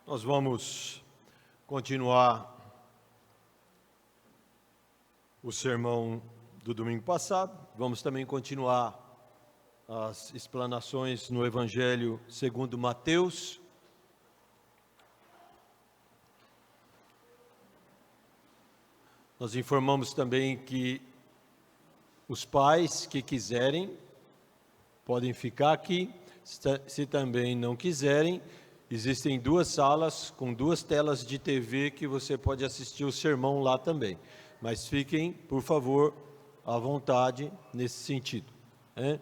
Nós vamos continuar o sermão do domingo passado. Vamos também continuar as explanações no Evangelho segundo Mateus. Nós informamos também que os pais que quiserem podem ficar aqui. Se também não quiserem, existem duas salas com duas telas de TV que você pode assistir o sermão lá também. Mas fiquem, por favor, à vontade nesse sentido, né?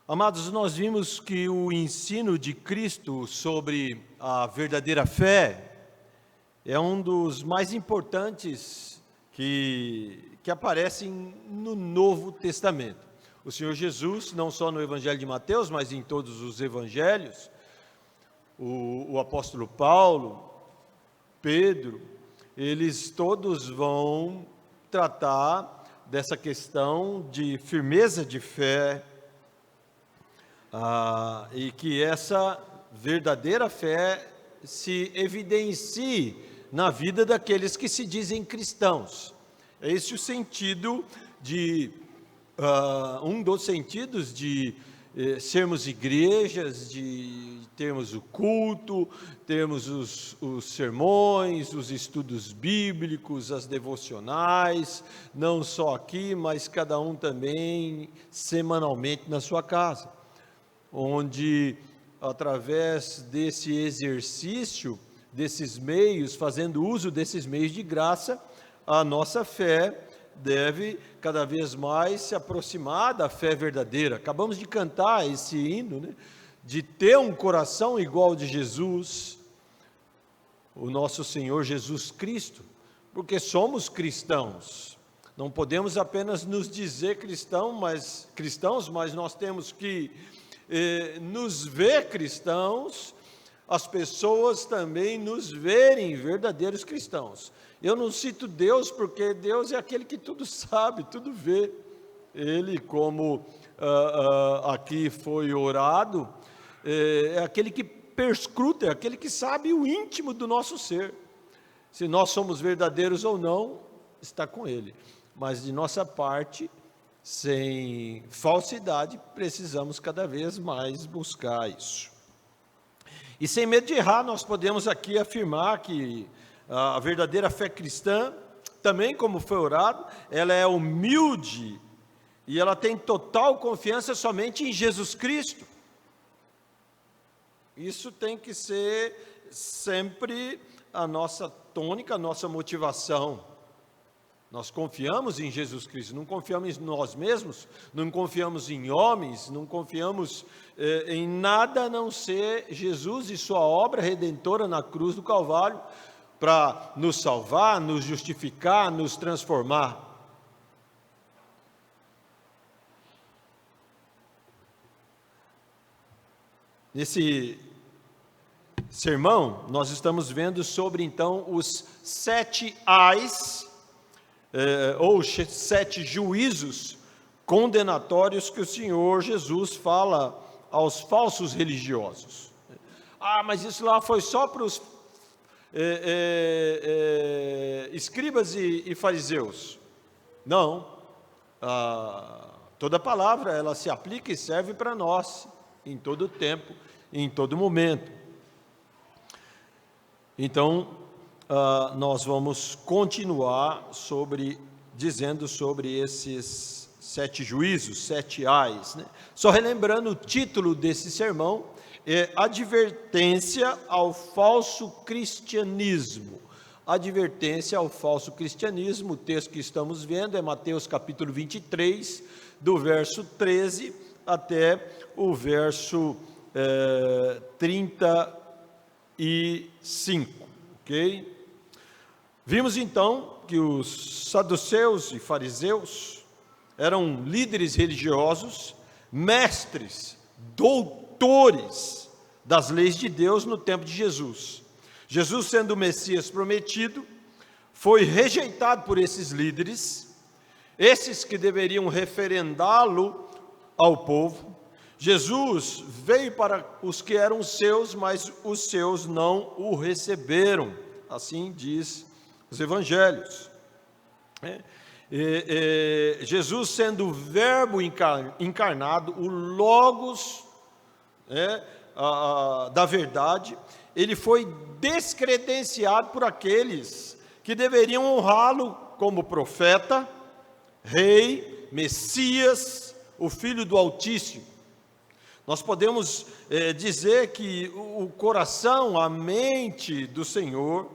Amados, nós vimos que o ensino de Cristo sobre a verdadeira fé é um dos mais importantes que aparecem no Novo Testamento. O Senhor Jesus, não só no Evangelho de Mateus, mas em todos os Evangelhos, o apóstolo Paulo, Pedro, eles todos vão tratar dessa questão de firmeza de fé, e que essa verdadeira fé se evidencie na vida daqueles que se dizem cristãos. É esse o sentido de... um dos sentidos de sermos igrejas, de termos o culto, termos os sermões, os estudos bíblicos, as devocionais, não só aqui, mas cada um também semanalmente na sua casa, onde através desse exercício, desses meios, fazendo uso desses meios de graça, a nossa fé deve cada vez mais se aproximar da fé verdadeira. Acabamos de cantar esse hino, né? De ter um coração igual ao de Jesus, o nosso Senhor Jesus Cristo, porque somos cristãos. Não podemos apenas nos dizer cristãos, mas nós temos que nos ver cristãos, as pessoas também nos verem verdadeiros cristãos. Eu não cito Deus, porque Deus é aquele que tudo sabe, tudo vê. Ele, como aqui foi orado, é aquele que perscruta, é aquele que sabe o íntimo do nosso ser. Se nós somos verdadeiros ou não, está com Ele. Mas de nossa parte, sem falsidade, precisamos cada vez mais buscar isso. E sem medo de errar, nós podemos aqui afirmar que a verdadeira fé cristã, também como foi orado, ela é humilde e ela tem total confiança somente em Jesus Cristo. Isso tem que ser sempre a nossa tônica, a nossa motivação. Nós confiamos em Jesus Cristo, não confiamos em nós mesmos, não confiamos em homens, não confiamos em nada a não ser Jesus e sua obra redentora na cruz do Calvário, para nos salvar, nos justificar, nos transformar. Nesse sermão, nós estamos vendo sobre, então, os 7 ais, ou 7 juízos condenatórios que o Senhor Jesus fala aos falsos religiosos. Mas isso lá foi só para os escribas e fariseus. Não, toda palavra ela se aplica e serve para nós em todo tempo, em todo momento. Então nós vamos continuar dizendo sobre esses 7 juízos, 7 ais, né? Só relembrando o título desse sermão, é advertência ao falso cristianismo. Advertência ao falso cristianismo. O texto que estamos vendo é Mateus capítulo 23, do verso 13 até o verso 35, ok? Vimos então que os saduceus e fariseus eram líderes religiosos, mestres, doutores das leis de Deus no tempo de Jesus. Jesus, sendo o Messias prometido, foi rejeitado por esses líderes, esses que deveriam referendá-lo ao povo. Jesus veio para os que eram seus, mas os seus não o receberam. Assim diz os evangelhos. Jesus, sendo o verbo encarnado, o logos da verdade, ele foi descredenciado por aqueles que deveriam honrá-lo como profeta, rei, Messias, o Filho do Altíssimo. Nós podemos dizer que o coração, a mente do Senhor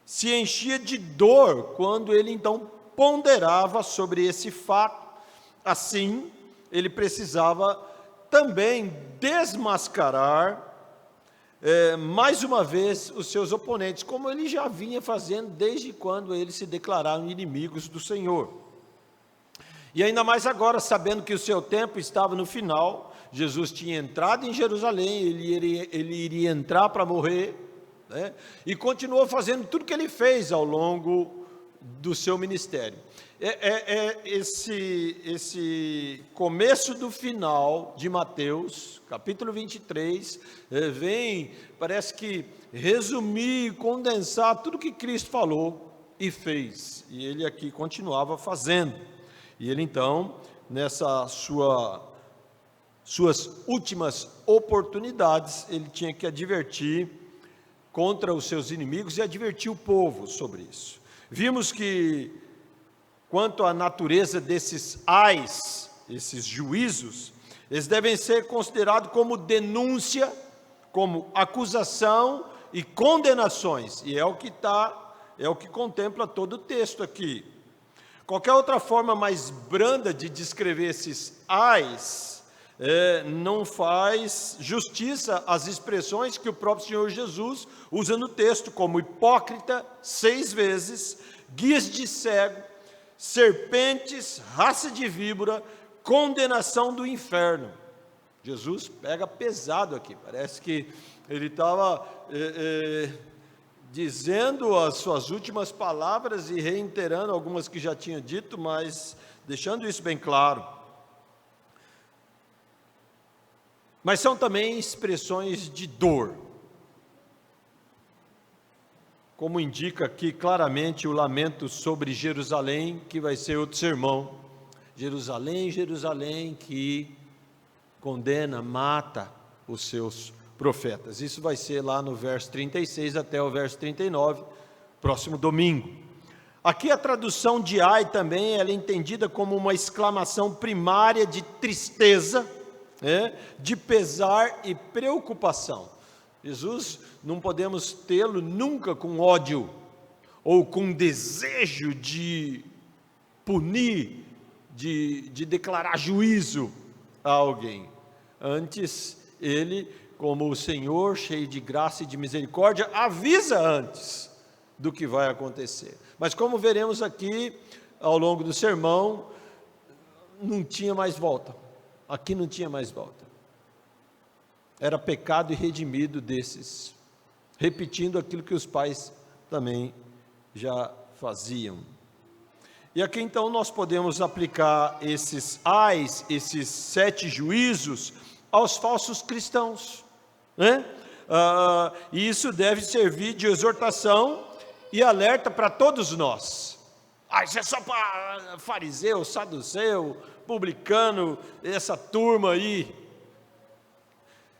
se enchia de dor quando ele então ponderava sobre esse fato. Assim, ele precisava também desmascarar mais uma vez os seus oponentes, como ele já vinha fazendo desde quando eles se declararam inimigos do Senhor. E ainda mais agora, sabendo que o seu tempo estava no final, Jesus tinha entrado em Jerusalém, ele iria entrar para morrer, e continuou fazendo tudo que ele fez ao longo do seu ministério. Esse começo do final de Mateus, capítulo 23, parece que resumir, condensar tudo que Cristo falou e fez, e ele aqui continuava fazendo. E ele então, nessa suas últimas oportunidades, ele tinha que advertir contra os seus inimigos e advertir o povo sobre isso. Vimos que, quanto à natureza desses ais, esses juízos, eles devem ser considerados como denúncia, como acusação e condenações, e é o que contempla todo o texto aqui. Qualquer outra forma mais branda de descrever esses ais não faz justiça às expressões que o próprio Senhor Jesus usa no texto, como hipócrita 6 vezes, guias de cego, serpentes, raça de víbora, condenação do inferno. Jesus pega pesado aqui, parece que ele estava dizendo as suas últimas palavras e reiterando algumas que já tinha dito, mas deixando isso bem claro. Mas são também expressões de dor, como indica aqui claramente o lamento sobre Jerusalém, que vai ser outro sermão. Jerusalém, Jerusalém, que condena, mata os seus profetas. Isso vai ser lá no verso 36 até o verso 39, próximo domingo. Aqui a tradução de ai também, ela é entendida como uma exclamação primária de tristeza, de pesar e preocupação. Jesus, não podemos tê-lo nunca com ódio ou com desejo de punir, de declarar juízo a alguém. Antes, ele, como o Senhor, cheio de graça e de misericórdia, avisa antes do que vai acontecer. Mas como veremos aqui, ao longo do sermão, não tinha mais volta. Aqui não tinha mais volta. Era pecado e redimido desses, repetindo aquilo que os pais também já faziam. E aqui então nós podemos aplicar esses ais, esses 7 juízos, aos falsos cristãos, e isso deve servir de exortação e alerta para todos nós. Isso é só para fariseu, saduceu, publicano, essa turma aí.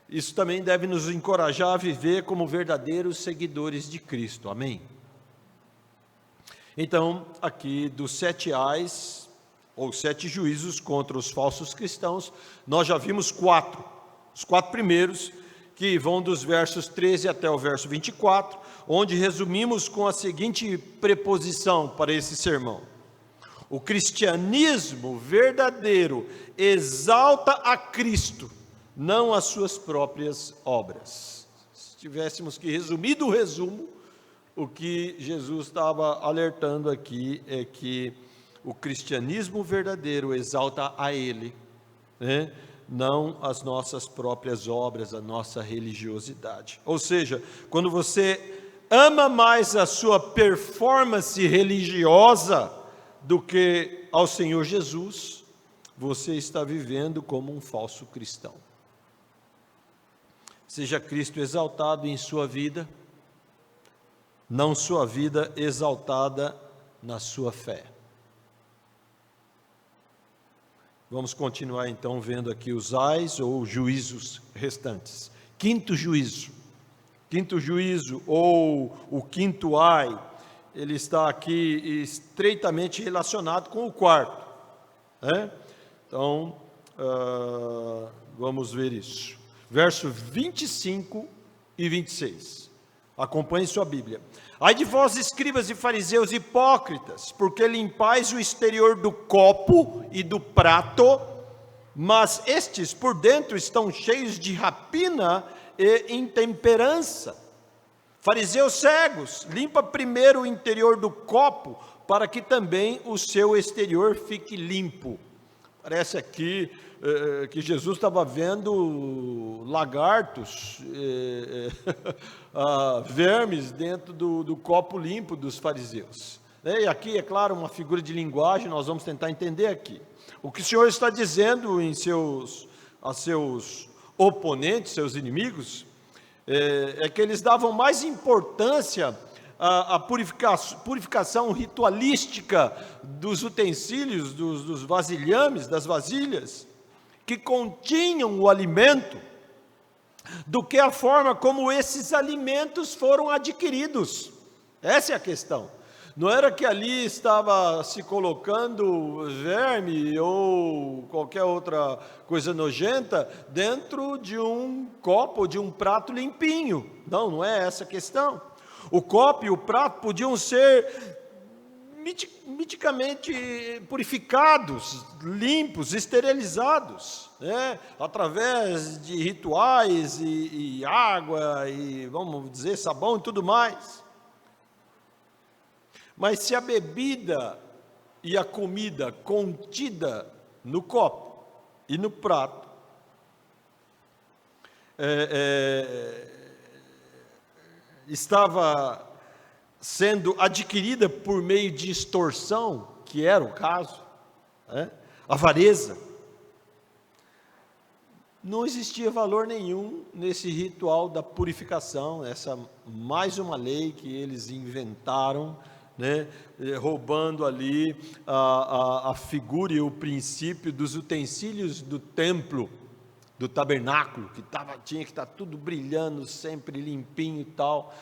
Isso também deve nos encorajar a viver como verdadeiros seguidores de Cristo, amém? Então, aqui dos 7 ais, ou 7 juízos contra os falsos cristãos, nós já vimos 4, os 4 primeiros, que vão dos versos 13 até o verso 24, onde resumimos com a seguinte preposição para esse sermão: o cristianismo verdadeiro exalta a Cristo, não as suas próprias obras. Se tivéssemos que resumir do resumo, o que Jesus estava alertando aqui é que o cristianismo verdadeiro exalta a Ele, não as nossas próprias obras, a nossa religiosidade. Ou seja, quando você ama mais a sua performance religiosa do que ao Senhor Jesus, você está vivendo como um falso cristão. Seja Cristo exaltado em sua vida, não sua vida exaltada na sua fé. Vamos continuar então vendo aqui os ais ou juízos restantes. Quinto juízo ou o quinto ai, ele está aqui estreitamente relacionado com o quarto, né? Então, vamos ver isso. Verso 25 e 26. Acompanhe sua Bíblia. Ai de vós, escribas e fariseus hipócritas, porque limpais o exterior do copo e do prato, mas estes por dentro estão cheios de rapina e intemperança. Fariseus cegos, limpa primeiro o interior do copo, para que também o seu exterior fique limpo. Parece aqui que Jesus estava vendo lagartos, vermes dentro do copo limpo dos fariseus. E aqui, é claro, uma figura de linguagem, nós vamos tentar entender aqui. O que o Senhor está dizendo a seus oponentes, seus inimigos, é que eles davam mais importância à purificação ritualística dos utensílios, dos vasilhames, das vasilhas, que continham o alimento, do que a forma como esses alimentos foram adquiridos. Essa é a questão. Não era que ali estava se colocando verme ou qualquer outra coisa nojenta dentro de um copo, de um prato limpinho. Não, não é essa a questão. O copo e o prato podiam ser miticamente purificados, limpos, esterilizados, né? Através de rituais e água e, vamos dizer, sabão e tudo mais. Mas se a bebida e a comida contida no copo e no prato estava sendo adquirida por meio de extorsão, que era o caso, avareza, não existia valor nenhum nesse ritual da purificação, essa mais uma lei que eles inventaram, né, roubando ali a figura e o princípio dos utensílios do templo, do tabernáculo, que tinha que estar tudo brilhando, sempre limpinho e tal.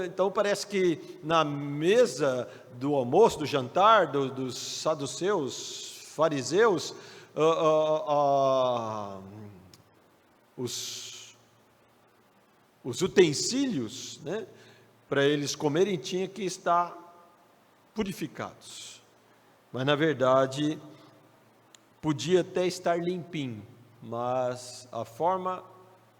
Então parece que na mesa do almoço, do jantar, dos saduceus, fariseus, os utensílios, né, para eles comerem tinha que estar purificados, mas na verdade podia até estar limpinho, mas a forma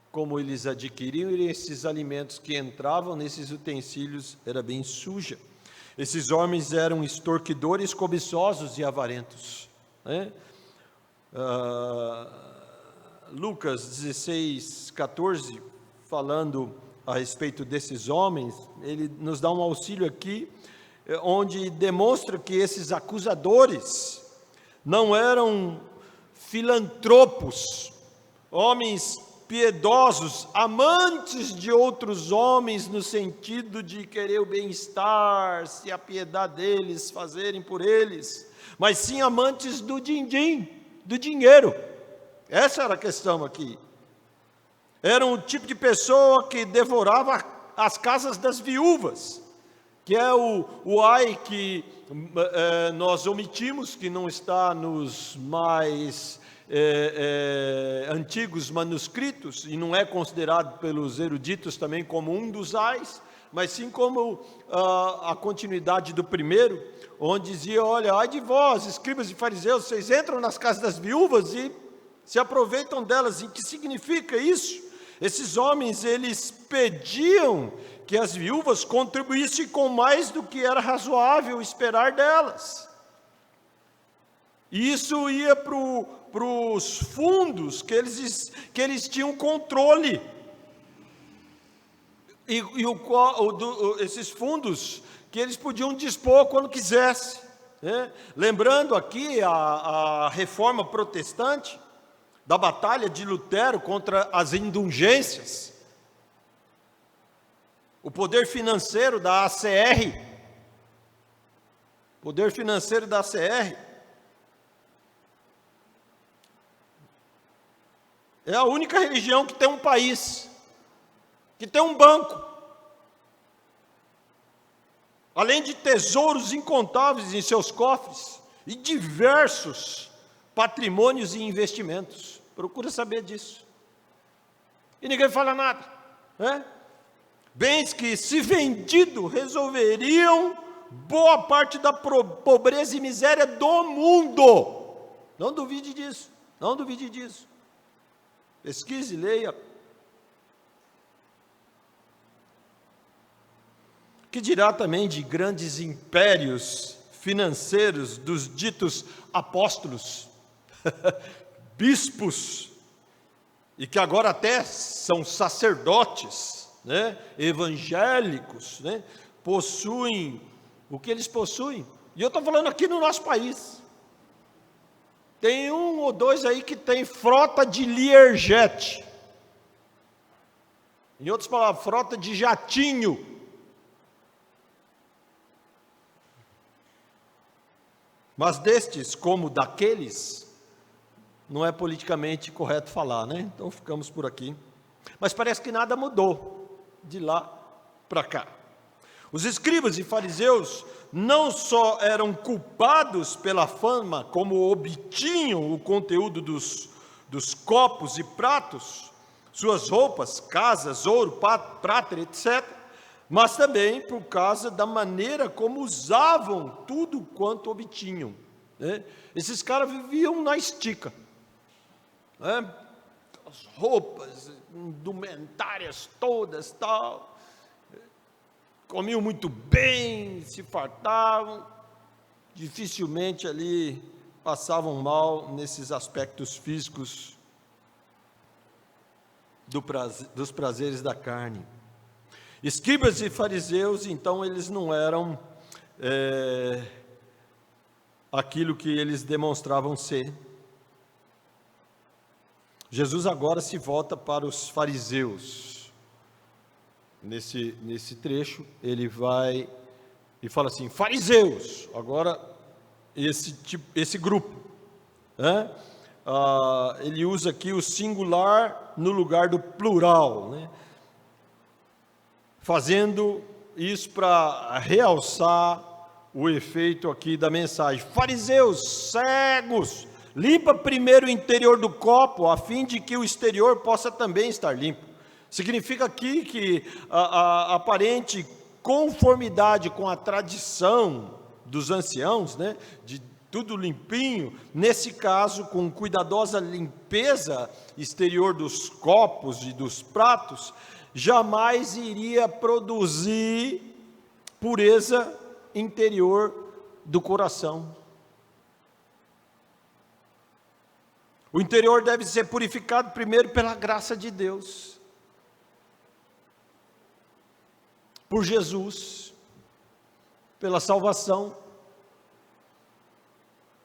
como eles adquiriam esses alimentos que entravam nesses utensílios era bem suja. Esses homens eram extorquidores, cobiçosos e avarentos, né? Lucas 16, 14, falando a respeito desses homens, ele nos dá um auxílio aqui, onde demonstra que esses acusadores não eram filantropos, homens piedosos, amantes de outros homens, no sentido de querer o bem-estar, se apiedar deles, fazerem por eles, mas sim amantes do din-din, do dinheiro. Essa era a questão aqui. Era um tipo de pessoa que devorava as casas das viúvas, que é o ai que nós omitimos, que não está nos mais antigos manuscritos, e não é considerado pelos eruditos também como um dos ais, mas sim como a continuidade do primeiro, onde dizia: olha, ai de vós, escribas e fariseus, vocês entram nas casas das viúvas e se aproveitam delas. E que significa isso? Esses homens, eles pediam que as viúvas contribuíssem com mais do que era razoável esperar delas. E isso ia para os fundos que eles tinham controle. E esses fundos que eles podiam dispor quando quisessem. né? Lembrando aqui a reforma protestante, da batalha de Lutero contra as indulgências, o poder financeiro da ACR, é a única religião que tem um país, que tem um banco, além de tesouros incontáveis em seus cofres e diversos patrimônios e investimentos. Procura saber disso. E ninguém fala nada, né? Bens que, se vendido, resolveriam boa parte da pobreza e miséria do mundo. Não duvide disso, não duvide disso. Pesquise, leia. Que dirá também de grandes impérios financeiros dos ditos apóstolos, bispos, e que agora até são sacerdotes, né, evangélicos, né, possuem o que eles possuem. E eu estou falando aqui no nosso país. Tem um ou dois aí que tem frota de Learjet. Em outras palavras, frota de jatinho. Mas destes, como daqueles, não é politicamente correto falar, né? Então ficamos por aqui. Mas parece que nada mudou de lá para cá. Os escribas e fariseus não só eram culpados pela fama, como obtinham o conteúdo dos copos e pratos, suas roupas, casas, ouro, prata, etc., mas também por causa da maneira como usavam tudo quanto obtinham, né? Esses caras viviam na estica, né? As roupas, indumentárias todas, tal, comiam muito bem, se fartavam, dificilmente ali passavam mal nesses aspectos físicos dos prazeres da carne. Escribas e fariseus, então, eles não eram aquilo que eles demonstravam ser. Jesus agora se volta para os fariseus. Nesse trecho, ele vai e fala assim: fariseus, agora esse grupo, né? Ele usa aqui o singular no lugar do plural, né? Fazendo isso para realçar o efeito aqui da mensagem. Fariseus, cegos, limpa primeiro o interior do copo, a fim de que o exterior possa também estar limpo. Significa aqui que a aparente conformidade com a tradição dos anciãos, né, de tudo limpinho, nesse caso, com cuidadosa limpeza exterior dos copos e dos pratos, jamais iria produzir pureza interior do coração. O interior deve ser purificado primeiro pela graça de Deus, por Jesus, pela salvação,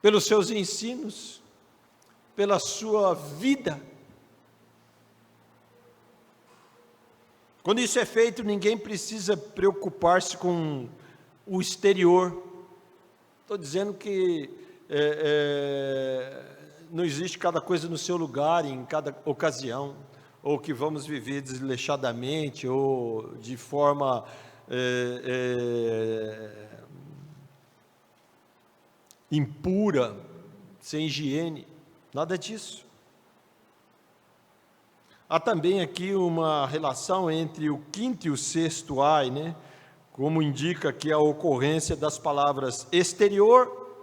pelos seus ensinos, pela sua vida. Quando isso é feito, ninguém precisa preocupar-se com o exterior. Estou dizendo que não existe cada coisa no seu lugar, em cada ocasião, ou que vamos viver desleixadamente, ou de forma impura, sem higiene, nada disso. Há também aqui uma relação entre o quinto e o sexto ai, né? Como indica aqui a ocorrência das palavras exterior,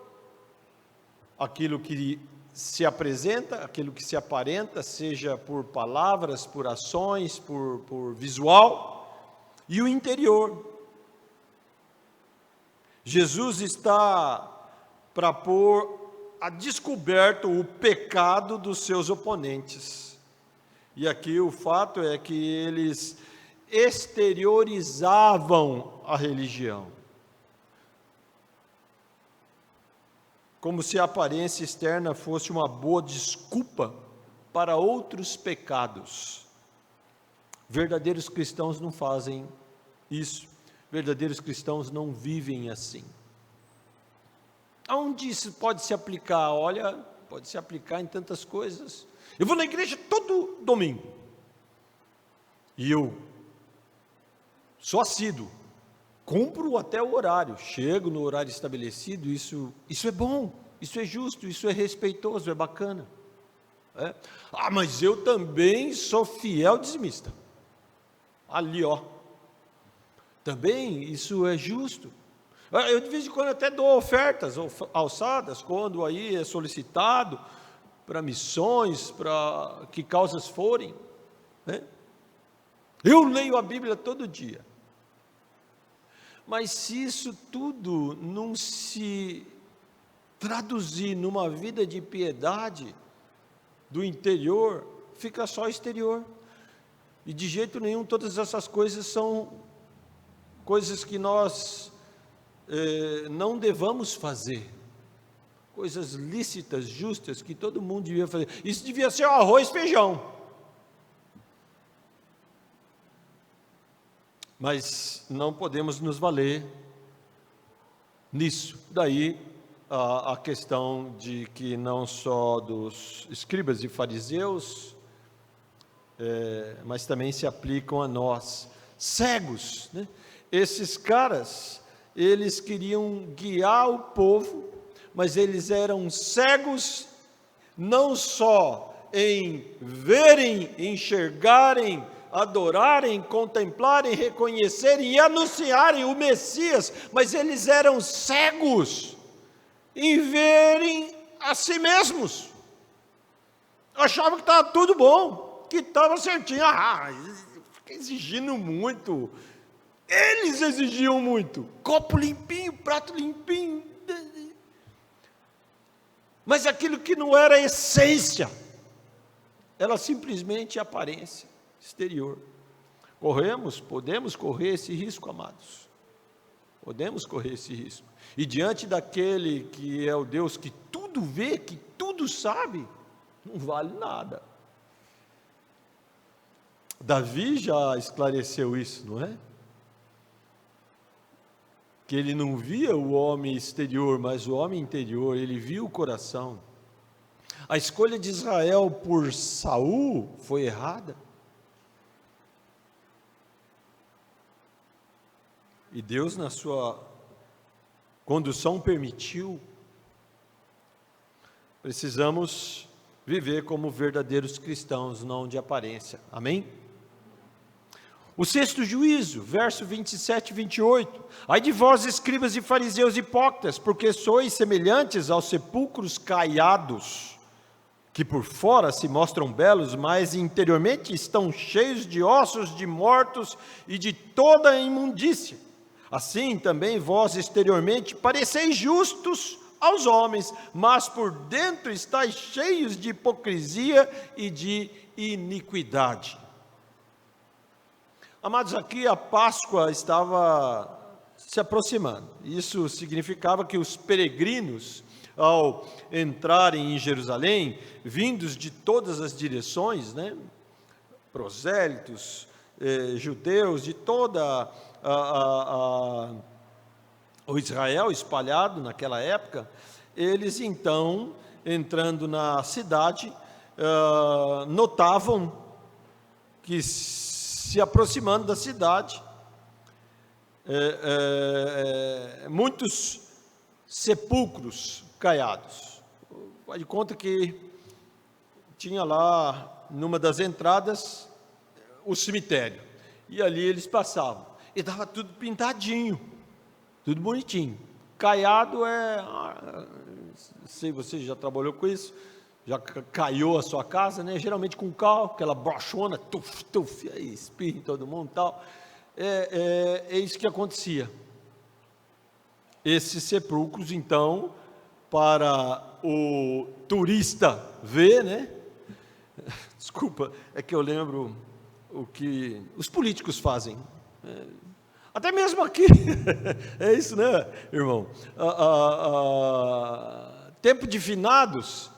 aquilo que se apresenta, aquilo que se aparenta, seja por palavras, por ações, por visual, e o interior. Jesus está para pôr a descoberto o pecado dos seus oponentes. E aqui o fato é que eles exteriorizavam a religião. como se a aparência externa fosse uma boa desculpa para outros pecados. Verdadeiros cristãos não fazem isso. Verdadeiros cristãos não vivem assim. Aonde isso pode se aplicar? Olha, pode se aplicar em tantas coisas. Eu vou na igreja todo domingo. E eu sou assíduo. Cumpro até o horário. Chego no horário estabelecido. Isso é bom. Isso é justo. Isso é respeitoso. É bacana. Mas eu também sou fiel dizimista. Ali, ó. Também isso é justo. Eu de vez em quando até dou ofertas alçadas, quando aí é solicitado, para missões, para que causas forem. Eu leio a Bíblia todo dia. Mas se isso tudo não se traduzir numa vida de piedade do interior, fica só exterior. E de jeito nenhum todas essas coisas são coisas que nós não devamos fazer. Coisas lícitas, justas, que todo mundo devia fazer. Isso devia ser arroz e feijão. Mas não podemos nos valer nisso. Daí a questão de que não só dos escribas e fariseus, mas também se aplicam a nós, cegos, né? Esses caras, eles queriam guiar o povo, mas eles eram cegos, não só em verem, enxergarem, adorarem, contemplarem, reconhecerem e anunciarem o Messias, mas eles eram cegos em verem a si mesmos. Achavam que estava tudo bom, que estava certinho. Fica exigindo muito. Eles exigiam muito. Copo limpinho, prato limpinho. Mas aquilo que não era a essência, era simplesmente aparência exterior. Podemos correr esse risco, amados. Podemos correr esse risco. E diante daquele que é o Deus que tudo vê, que tudo sabe, não vale nada. Davi já esclareceu isso, não é? Que ele não via o homem exterior, mas o homem interior, ele via o coração. A escolha de Israel por Saul foi errada. E Deus, na sua condução, permitiu. Precisamos viver como verdadeiros cristãos, não de aparência. Amém? O sexto juízo, verso 27 e 28. Ai de vós, escribas e fariseus hipócritas, porque sois semelhantes aos sepulcros caiados, que por fora se mostram belos, mas interiormente estão cheios de ossos de mortos e de toda a imundícia. Assim também vós exteriormente pareceis justos aos homens, mas por dentro estáis cheios de hipocrisia e de iniquidade. Amados, aqui a Páscoa estava se aproximando. Isso significava que os peregrinos, ao entrarem em Jerusalém, vindos de todas as direções, né, prosélitos, judeus, de toda o Israel espalhado naquela época, eles então, entrando na cidade, notavam que, se aproximando da cidade, muitos sepulcros caiados. Faz de conta que tinha lá, numa das entradas, o cemitério. E ali eles passavam. E estava tudo pintadinho, tudo bonitinho. Caiado sei, você já trabalhou com isso, já caiu a sua casa, né? Geralmente com cal, aquela brochona, tuf, aí espirra em todo mundo e tal. É isso que acontecia. Esses sepulcros, então, para o turista ver, né? Desculpa, é que eu lembro o que os políticos fazem. Até mesmo aqui, é isso, né, irmão? tempo de finados,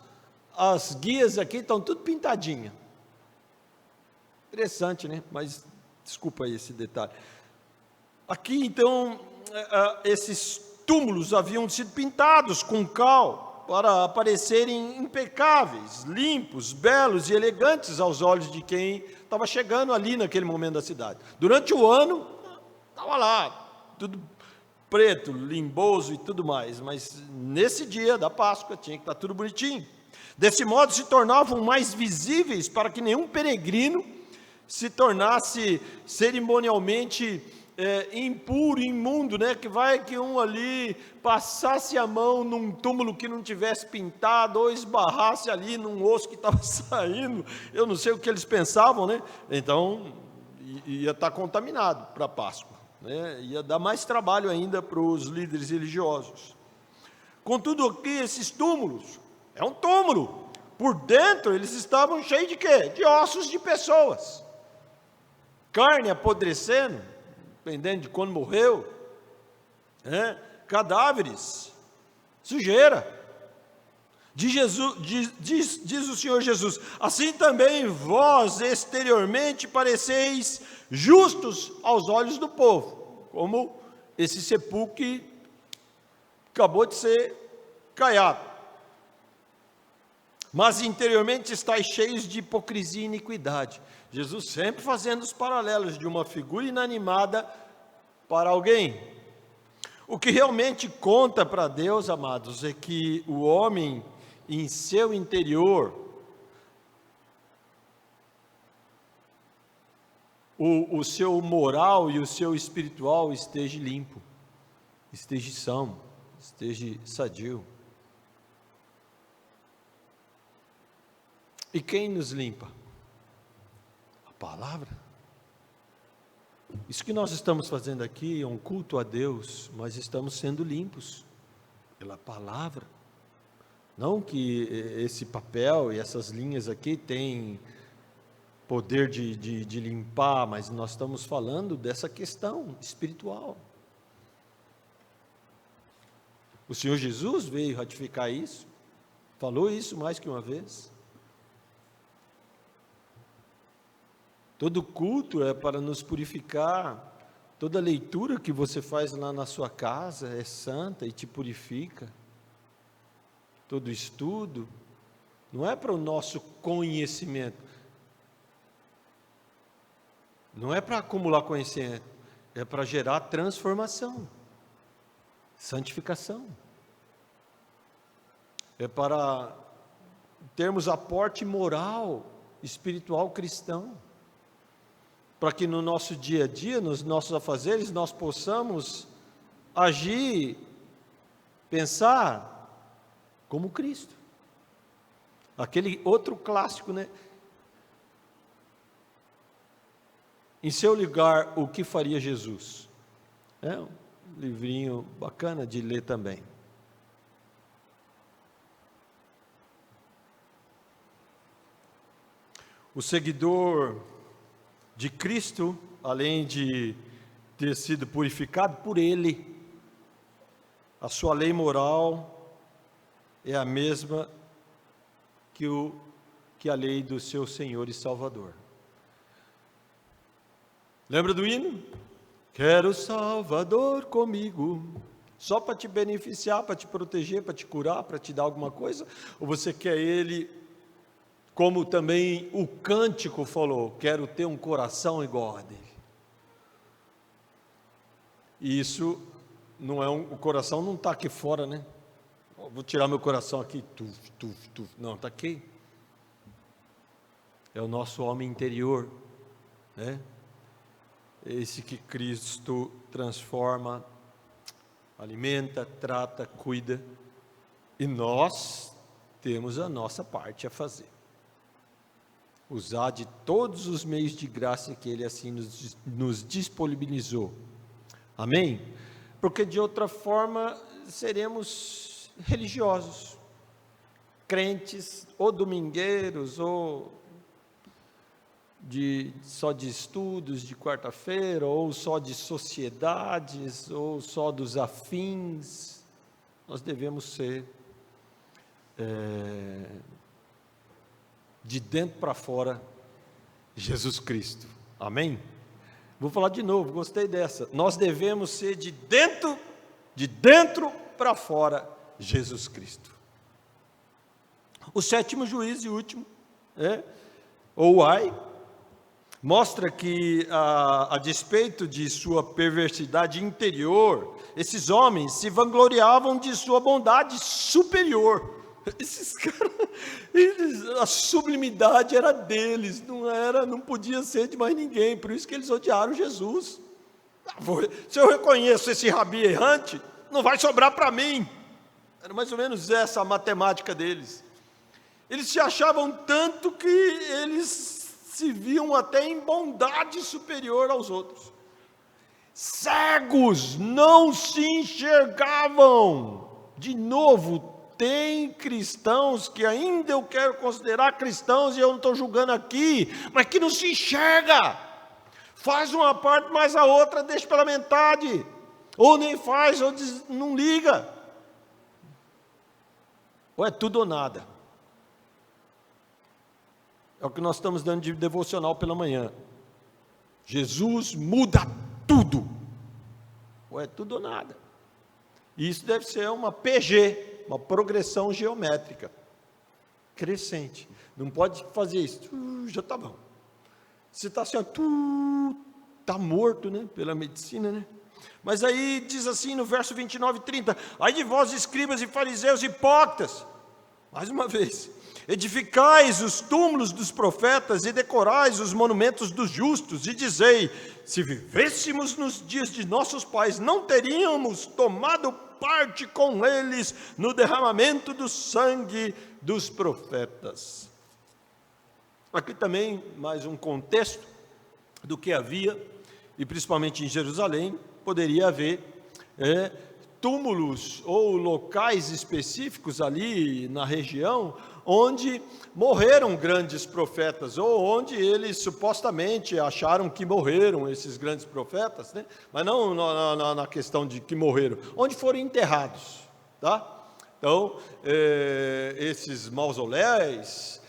as guias aqui estão tudo pintadinhas. Interessante, né? Mas desculpa aí esse detalhe. Aqui, então, esses túmulos haviam sido pintados com cal para parecerem impecáveis, limpos, belos e elegantes aos olhos de quem estava chegando ali naquele momento da cidade. Durante o ano, estava lá, tudo preto, limboso e tudo mais, mas nesse dia da Páscoa tinha que estar tudo bonitinho. Desse modo se tornavam mais visíveis para que nenhum peregrino se tornasse cerimonialmente impuro, imundo, né? Que vai que um ali passasse a mão num túmulo que não tivesse pintado, ou esbarrasse ali num osso que estava saindo, eu não sei o que eles pensavam, né? Então, ia estar contaminado para a Páscoa, né? Ia dar mais trabalho ainda para os líderes religiosos. Contudo, aqui esses túmulos, é um túmulo, por dentro eles estavam cheios de quê? De ossos de pessoas, carne apodrecendo, dependendo de quando morreu, cadáveres, sujeira. Diz o Senhor Jesus: assim também vós exteriormente pareceis justos aos olhos do povo, como esse sepulcro que acabou de ser caiado, mas interiormente estáis cheios de hipocrisia e iniquidade. Jesus sempre fazendo os paralelos de uma figura inanimada para alguém. O que realmente conta para Deus, amados, é que o homem em seu interior, o seu moral e o seu espiritual esteja limpo, esteja são, esteja sadio. E quem nos limpa? A palavra. Isso que nós estamos fazendo aqui é um culto a Deus, mas estamos sendo limpos pela palavra. Não que esse papel e essas linhas aqui têm poder de limpar, mas nós estamos falando dessa questão espiritual. O Senhor Jesus veio ratificar isso, falou isso mais que uma vez. Todo culto é para nos purificar, toda leitura que você faz lá na sua casa é santa e te purifica. Todo estudo não é para o nosso conhecimento, não é para acumular conhecimento, é para gerar transformação, santificação, é para termos aporte moral, espiritual cristão, para que no nosso dia a dia, nos nossos afazeres, nós possamos agir, pensar como Cristo. Aquele outro clássico, né? Em seu lugar, o que faria Jesus? É um livrinho bacana de ler também. O seguidor de Cristo, além de ter sido purificado por Ele, a sua lei moral é a mesma que a lei do seu Senhor e Salvador. Lembra do hino? Quero o Salvador comigo, só para te beneficiar, para te proteger, para te curar, para te dar alguma coisa? Ou você quer Ele, como também o cântico falou, quero ter um coração igual a dele? E isso não é o coração não está aqui fora, né? Vou tirar meu coração aqui, não, está aqui. É o nosso homem interior, né? Esse que Cristo transforma, alimenta, trata, cuida, e nós temos a nossa parte a fazer. Usar de todos os meios de graça que Ele assim nos disponibilizou. Amém? Porque de outra forma seremos religiosos, crentes, ou domingueiros, ou só de estudos de quarta-feira, ou só de sociedades, ou só dos afins. Nós devemos ser de dentro para fora, Jesus Cristo. Amém? Vou falar de novo, gostei dessa. Nós devemos ser de dentro para fora, Jesus Cristo. O sétimo juízo e último, ou Ai, mostra que, a despeito de sua perversidade interior, esses homens se vangloriavam de sua bondade superior. Esses caras, a sublimidade era deles, não podia ser de mais ninguém, por isso que eles odiaram Jesus. Se eu reconheço esse rabi errante, não vai sobrar para mim. Era mais ou menos essa a matemática deles. Eles se achavam tanto que eles se viam até em bondade superior aos outros. Cegos, não se enxergavam. De novo, tem cristãos que ainda eu quero considerar cristãos, e eu não estou julgando aqui, mas que não se enxerga. Faz uma parte, mas a outra deixa pela metade. Ou nem faz, ou não liga. Ou é tudo ou nada. É o que nós estamos dando de devocional pela manhã. Jesus muda tudo. Ou é tudo ou nada. E isso deve ser uma PG, uma progressão geométrica, crescente. Não pode fazer isso, já está bom. Você está assim, está morto, né? Pela medicina, né? Mas aí diz assim no verso 29 e 30, ai de vós escribas e fariseus hipócritas, mais uma vez, edificais os túmulos dos profetas e decorais os monumentos dos justos, e dizei, se vivêssemos nos dias de nossos pais, não teríamos tomado parte com eles no derramamento do sangue dos profetas. Aqui também mais um contexto do que havia, e principalmente em Jerusalém, poderia haver túmulos ou locais específicos ali na região, onde morreram grandes profetas, ou onde eles supostamente acharam que morreram esses grandes profetas, né? Mas não na questão de que morreram, onde foram enterrados, tá? Então, esses mausoléus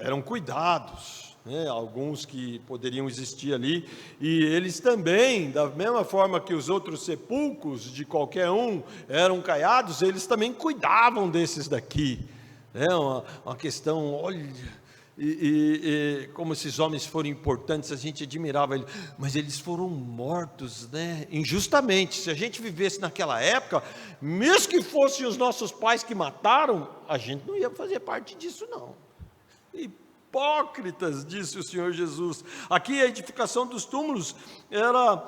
eram cuidados, né? Alguns que poderiam existir ali, e eles também, da mesma forma que os outros sepulcros de qualquer um eram caiados, eles também cuidavam desses daqui. É uma questão, olha, e como esses homens foram importantes, a gente admirava eles, mas eles foram mortos, né, injustamente. Se a gente vivesse naquela época, mesmo que fossem os nossos pais que mataram, a gente não ia fazer parte disso não. Hipócritas, disse o Senhor Jesus. Aqui a edificação dos túmulos era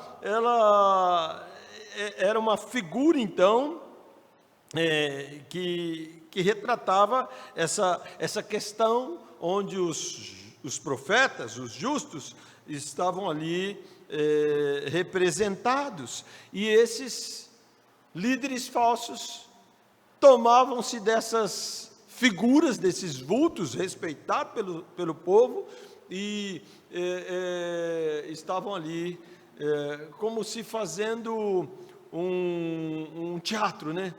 uma figura então, que retratava essa questão onde os profetas, os justos, estavam ali representados, e esses líderes falsos tomavam-se dessas figuras, desses vultos respeitados pelo povo, e estavam ali como se fazendo um teatro, né?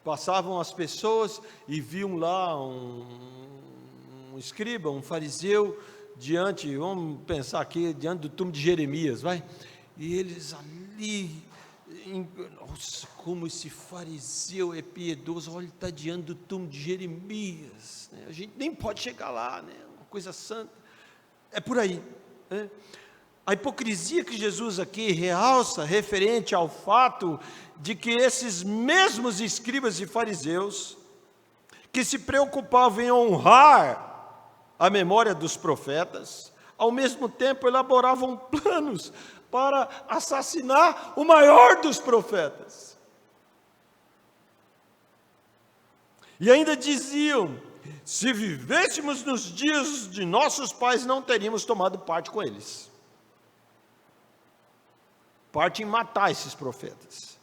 Passavam as pessoas e viam lá um escriba, um fariseu, vamos pensar aqui, diante do túmulo de Jeremias, vai? E eles ali, nossa, como esse fariseu é piedoso, olha, ele está diante do túmulo de Jeremias, né? A gente nem pode chegar lá, né? Uma coisa santa, é por aí, né? A hipocrisia que Jesus aqui realça referente ao fato de que esses mesmos escribas e fariseus, que se preocupavam em honrar a memória dos profetas, ao mesmo tempo elaboravam planos para assassinar o maior dos profetas. E ainda diziam, se vivêssemos nos dias de nossos pais, não teríamos tomado parte com eles. Parte em matar esses profetas.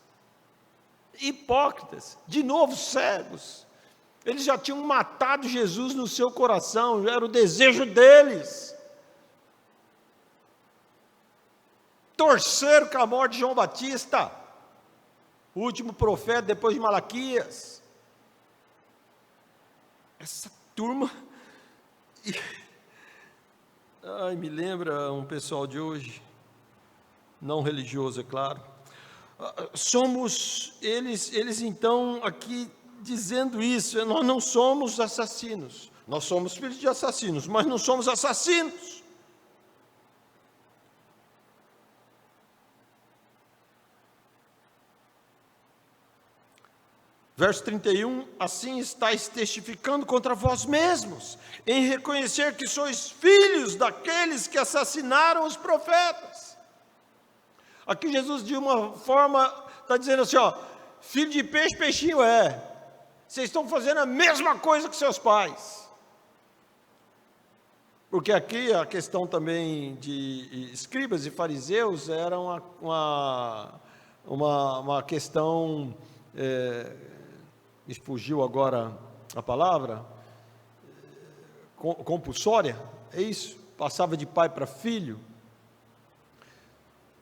Hipócritas, de novo cegos. Eles já tinham matado Jesus no seu coração, já era o desejo deles. Torceram com a morte de João Batista. o último profeta depois de Malaquias. Essa turma, me lembra um pessoal de hoje, não religioso, é claro. Somos eles então aqui dizendo isso, nós não somos assassinos, nós somos filhos de assassinos, mas não somos assassinos. Verso 31, assim estáis testificando contra vós mesmos, em reconhecer que sois filhos daqueles que assassinaram os profetas. Aqui Jesus de uma forma está dizendo assim, filho de peixe, peixinho é. Vocês estão fazendo a mesma coisa que seus pais. Porque aqui a questão também de escribas e fariseus era uma questão, me fugiu agora a palavra, compulsória, é isso? Passava de pai para filho.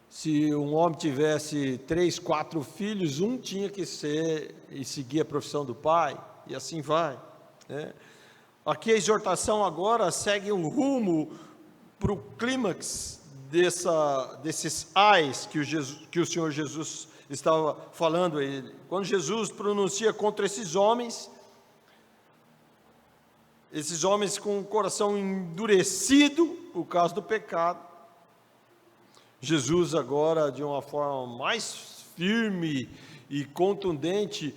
Se um homem tivesse 3, 4 filhos, um tinha que ser e seguir a profissão do pai, e assim vai, né? Aqui a exortação agora segue um rumo para o clímax desses ais que o Senhor Jesus estava falando a ele. Quando Jesus pronuncia contra esses homens com o coração endurecido por causa do pecado, Jesus agora, de uma forma mais firme e contundente,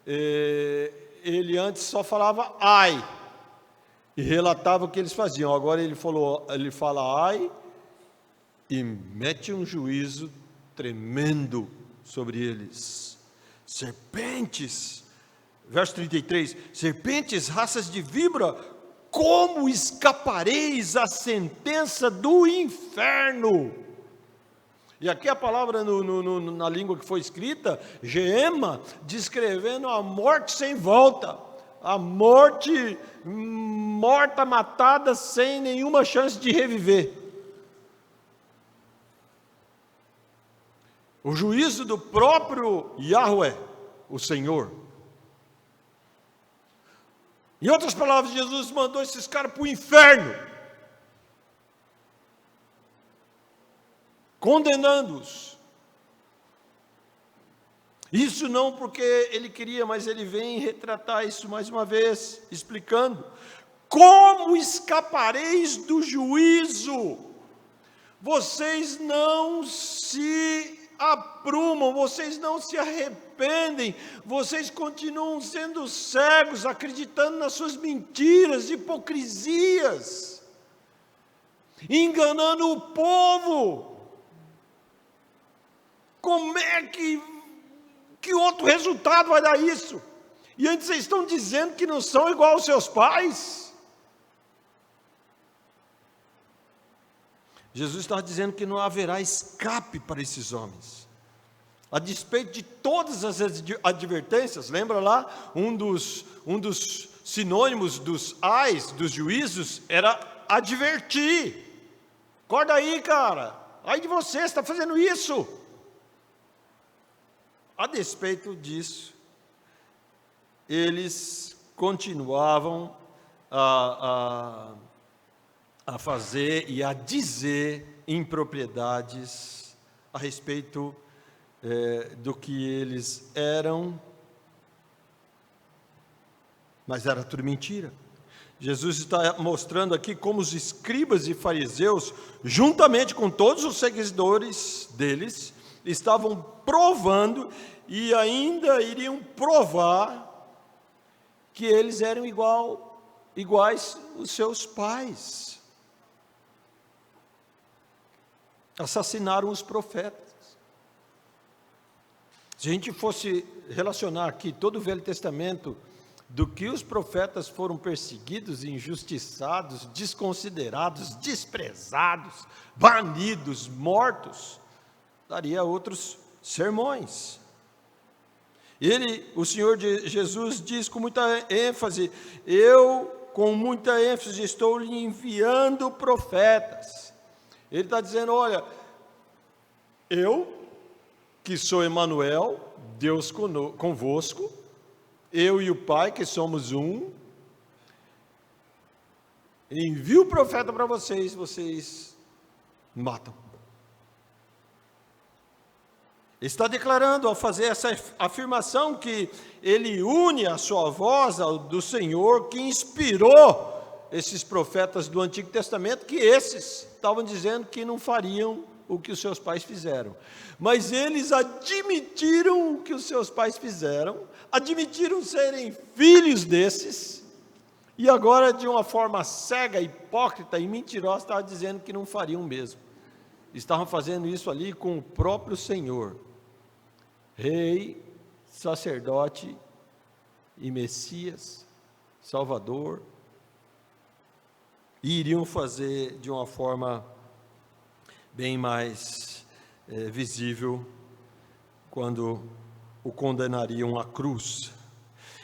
ele antes só falava ai, e relatava o que eles faziam. Agora ele fala ai, e mete um juízo tremendo sobre eles. Serpentes, verso 33, serpentes, raças de víbora, como escapareis à sentença do inferno? E aqui a palavra na língua que foi escrita, geema, descrevendo a morte sem volta, a morte morta, matada, sem nenhuma chance de reviver. O juízo do próprio Yahweh, o Senhor. Em outras palavras, Jesus mandou esses caras para o inferno, condenando-os. Isso não porque ele queria, mas ele vem retratar isso mais uma vez, explicando: como escapareis do juízo? Vocês não se aprumam, vocês não se arrependem, vocês continuam sendo cegos, acreditando nas suas mentiras, hipocrisias, enganando o povo. Como é que outro resultado vai dar isso? E antes vocês estão dizendo que não são igual aos seus pais? Jesus está dizendo que não haverá escape para esses homens. A despeito de todas as advertências, lembra lá? Um dos sinônimos dos ais, dos juízos, era advertir. Acorda aí, cara. Ai de você, está fazendo isso. A despeito disso, eles continuavam a fazer e a dizer impropriedades a respeito do que eles eram, mas era tudo mentira. Jesus está mostrando aqui como os escribas e fariseus, juntamente com todos os seguidores deles, estavam provando e ainda iriam provar que eles eram iguais os seus pais. Assassinaram os profetas. Se a gente fosse relacionar aqui todo o Velho Testamento, do que os profetas foram perseguidos, injustiçados, desconsiderados, desprezados, banidos, mortos, daria outros sermões. O Senhor Jesus diz com muita ênfase: com muita ênfase, estou lhe enviando profetas. Ele está dizendo: olha, eu que sou Emanuel, Deus convosco, eu e o Pai, que somos um, envio o profeta para vocês, vocês matam. Está declarando, ao fazer essa afirmação, que ele une a sua voz ao do Senhor, que inspirou esses profetas do Antigo Testamento, que esses estavam dizendo que não fariam o que os seus pais fizeram. Mas eles admitiram o que os seus pais fizeram, admitiram serem filhos desses, e agora, de uma forma cega, hipócrita e mentirosa, estavam dizendo que não fariam mesmo. Estavam fazendo isso ali com o próprio Senhor, Rei, sacerdote e Messias, Salvador, e iriam fazer de uma forma bem mais visível quando o condenariam à cruz.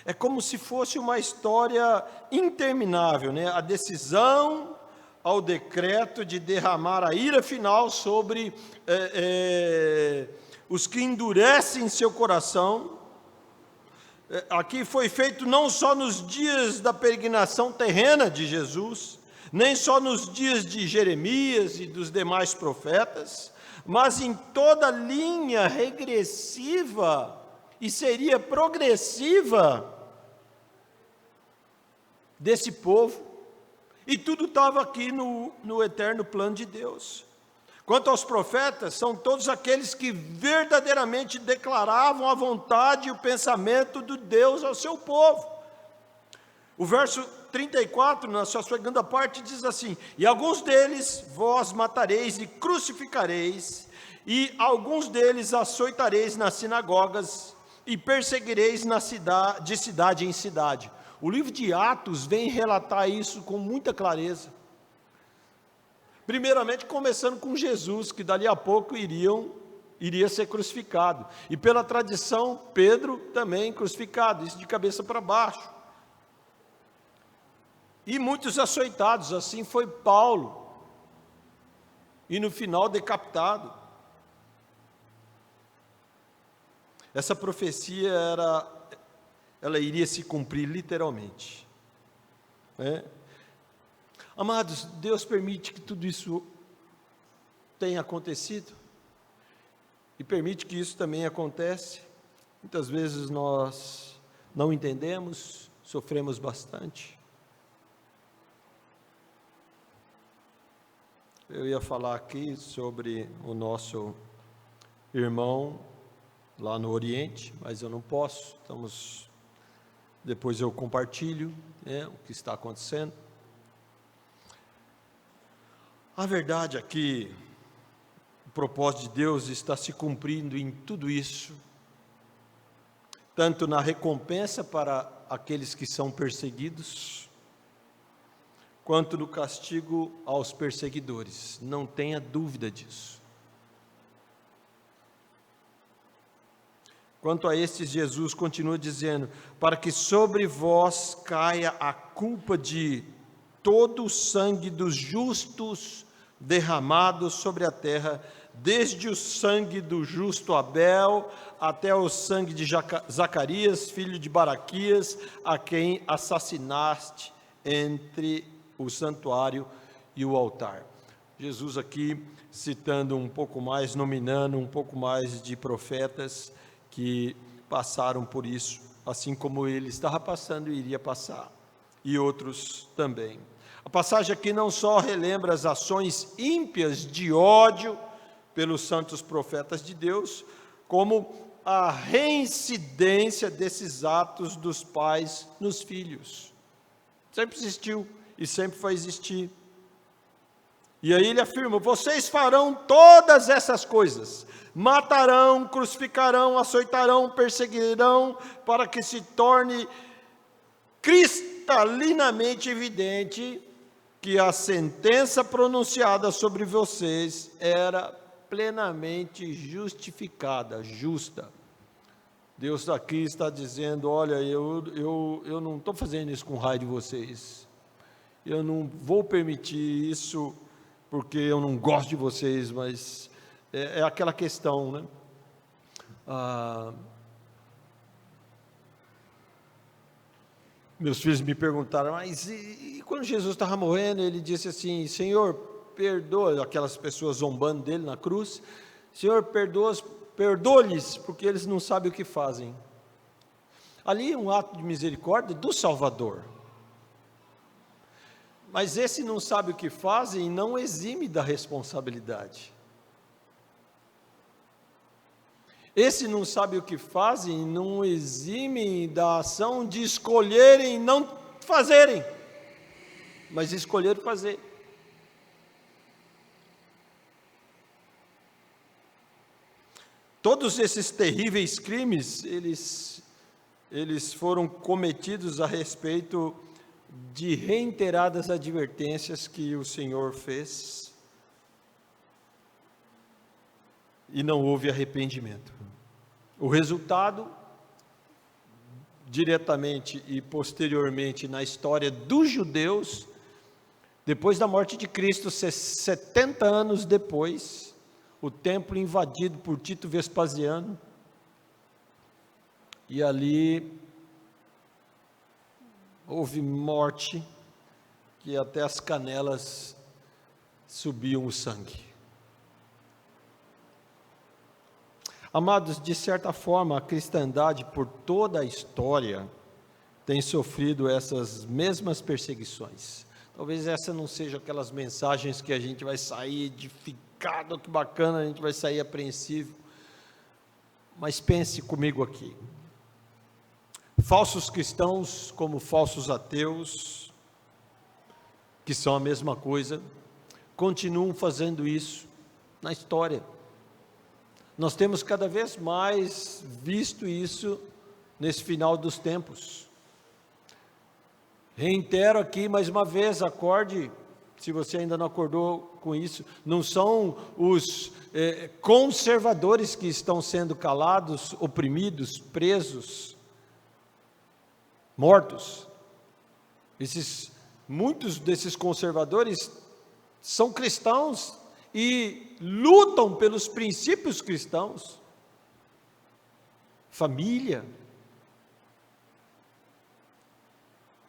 É como se fosse uma história interminável, né? A decisão ao decreto de derramar a ira final sobre os que endurecem seu coração. Aqui foi feito não só nos dias da peregrinação terrena de Jesus, nem só nos dias de Jeremias e dos demais profetas, mas em toda a linha regressiva e seria progressiva desse povo, e tudo estava aqui no eterno plano de Deus. Quanto aos profetas, são todos aqueles que verdadeiramente declaravam a vontade e o pensamento de Deus ao seu povo. O verso 34, na sua segunda parte, diz assim: e alguns deles vós matareis e crucificareis, e alguns deles açoitareis nas sinagogas, e perseguireis de cidade em cidade. O livro de Atos vem relatar isso com muita clareza. Primeiramente, começando com Jesus, que dali a pouco iria ser crucificado. E pela tradição, Pedro também crucificado, isso de cabeça para baixo. E muitos açoitados, assim foi Paulo. E no final, decapitado. Essa profecia ela iria se cumprir literalmente. Amados, Deus permite que tudo isso tenha acontecido, e permite que isso também aconteça. Muitas vezes nós não entendemos, sofremos bastante. Eu ia falar aqui sobre o nosso irmão lá no Oriente, mas eu não posso, depois eu compartilho o que está acontecendo. A verdade é que o propósito de Deus está se cumprindo em tudo isso, tanto na recompensa para aqueles que são perseguidos, quanto no castigo aos perseguidores, não tenha dúvida disso. Quanto a estes, Jesus continua dizendo: para que sobre vós caia a culpa de todo o sangue dos justos derramado sobre a terra, desde o sangue do justo Abel até o sangue de Zacarias, filho de Baraquias, a quem assassinaste entre o santuário e o altar. Jesus aqui citando um pouco mais, nominando um pouco mais de profetas que passaram por isso, assim como ele estava passando e iria passar, e outros também. A passagem aqui não só relembra as ações ímpias de ódio pelos santos profetas de Deus, como a reincidência desses atos dos pais nos filhos. Sempre existiu e sempre vai existir. E aí ele afirma: vocês farão todas essas coisas, matarão, crucificarão, açoitarão, perseguirão, para que se torne cristalinamente evidente que a sentença pronunciada sobre vocês era plenamente justificada, justa. Deus aqui está dizendo: olha, eu não estou fazendo isso com raiva de vocês, eu não vou permitir isso porque eu não gosto de vocês, mas é aquela questão, né? Meus filhos me perguntaram, mas e quando Jesus estava morrendo, ele disse assim, Senhor, perdoa, aquelas pessoas zombando dele na cruz, Senhor, perdoa-lhes, porque eles não sabem o que fazem. Ali é um ato de misericórdia do Salvador. Mas esse não sabe o que fazem, não exime da responsabilidade. Esse não sabe o que fazem, não exime da ação de escolherem não fazerem, mas escolher fazer. Todos esses terríveis crimes, eles foram cometidos a respeito de reiteradas advertências que o Senhor fez, e não houve arrependimento. O resultado, diretamente e posteriormente na história dos judeus, depois da morte de Cristo, 70 anos depois, o templo invadido por Tito Vespasiano, e ali houve morte, que até as canelas subiam o sangue. Amados, de certa forma, a cristandade, por toda a história, tem sofrido essas mesmas perseguições. Talvez essa não seja aquelas mensagens que a gente vai sair edificado, que bacana, a gente vai sair apreensivo. Mas pense comigo aqui. Falsos cristãos, como falsos ateus, que são a mesma coisa, continuam fazendo isso na história. Nós temos cada vez mais visto isso nesse final dos tempos. Reitero aqui mais uma vez, acorde, se você ainda não acordou com isso, não são os conservadores que estão sendo calados, oprimidos, presos, mortos. Muitos desses conservadores são cristãos e lutam pelos princípios cristãos, família,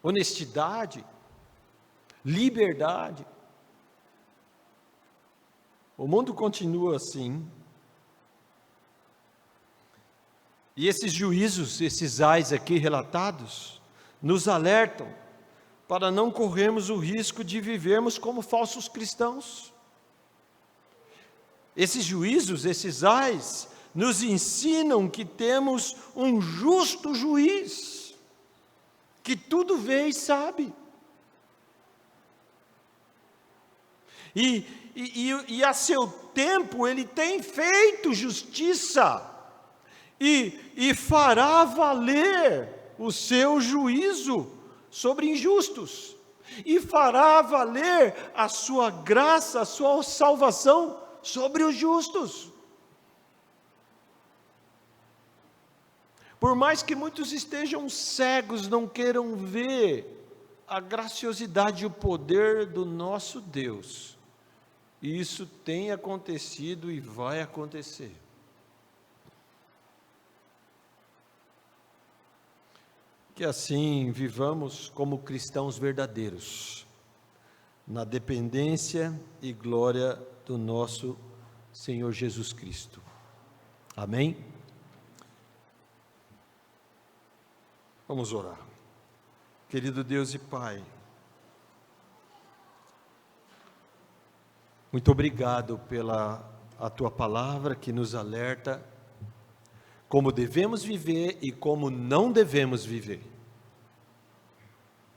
honestidade, liberdade. O mundo continua assim, e esses juízos, esses ais aqui relatados, nos alertam para não corrermos o risco de vivermos como falsos cristãos. Esses juízos, esses ais, nos ensinam que temos um justo juiz, que tudo vê e sabe. E a seu tempo ele tem feito justiça, e fará valer o seu juízo sobre injustos, e fará valer a sua graça, a sua salvação sobre os justos. Por mais que muitos estejam cegos, não queiram ver a graciosidade e o poder do nosso Deus, isso tem acontecido e vai acontecer. Que assim vivamos como cristãos verdadeiros, na dependência e glória do nosso Senhor Jesus Cristo. Amém? Vamos orar. Querido Deus e Pai, muito obrigado pela a Tua palavra que nos alerta como devemos viver e como não devemos viver.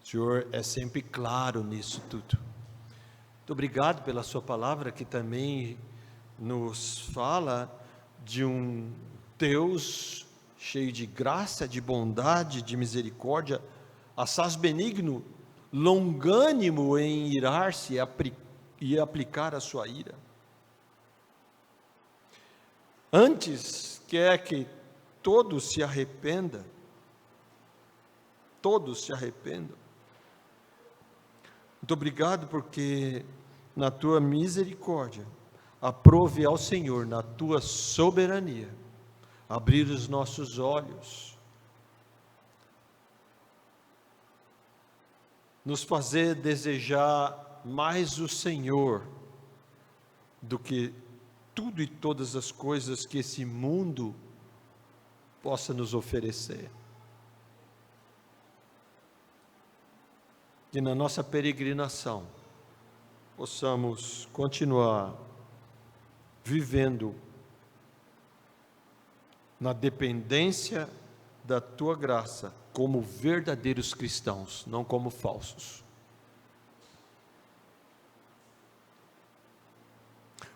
O Senhor é sempre claro nisso tudo. Muito obrigado pela sua palavra que também nos fala de um Deus cheio de graça, de bondade, de misericórdia, assaz benigno, longânimo em irar-se e aplicar a sua ira. Antes quer que todos se arrependam, todos se arrependam. Muito obrigado porque na tua misericórdia aprove ao Senhor, na tua soberania, abrir os nossos olhos, nos fazer desejar mais o Senhor do que tudo e todas as coisas que esse mundo possa nos oferecer. Que na nossa peregrinação possamos continuar vivendo na dependência da Tua graça, como verdadeiros cristãos, não como falsos.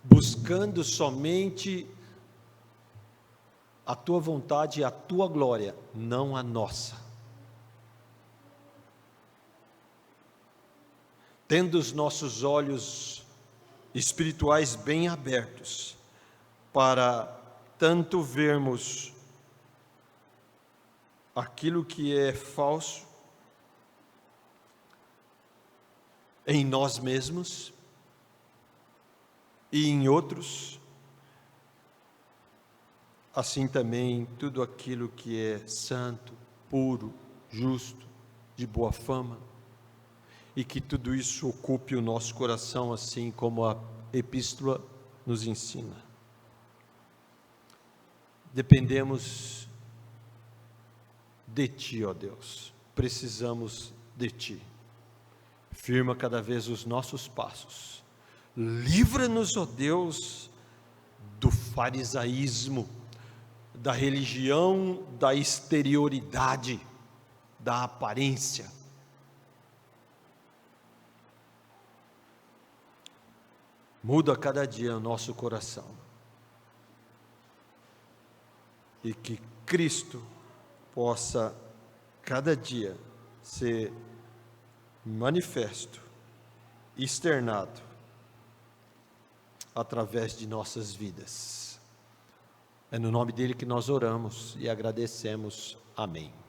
Buscando somente a Tua vontade e a Tua glória, não a nossa. Tendo os nossos olhos espirituais bem abertos, para tanto vermos aquilo que é falso em nós mesmos e em outros, assim também tudo aquilo que é santo, puro, justo, de boa fama, e que tudo isso ocupe o nosso coração, assim como a epístola nos ensina. Dependemos de Ti, ó Deus, precisamos de Ti. Firma cada vez os nossos passos. Livra-nos, ó Deus, do farisaísmo, da religião, da exterioridade, da aparência. Muda cada dia o nosso coração. E que Cristo possa cada dia ser manifesto, externado, através de nossas vidas. É no nome dele que nós oramos e agradecemos. Amém.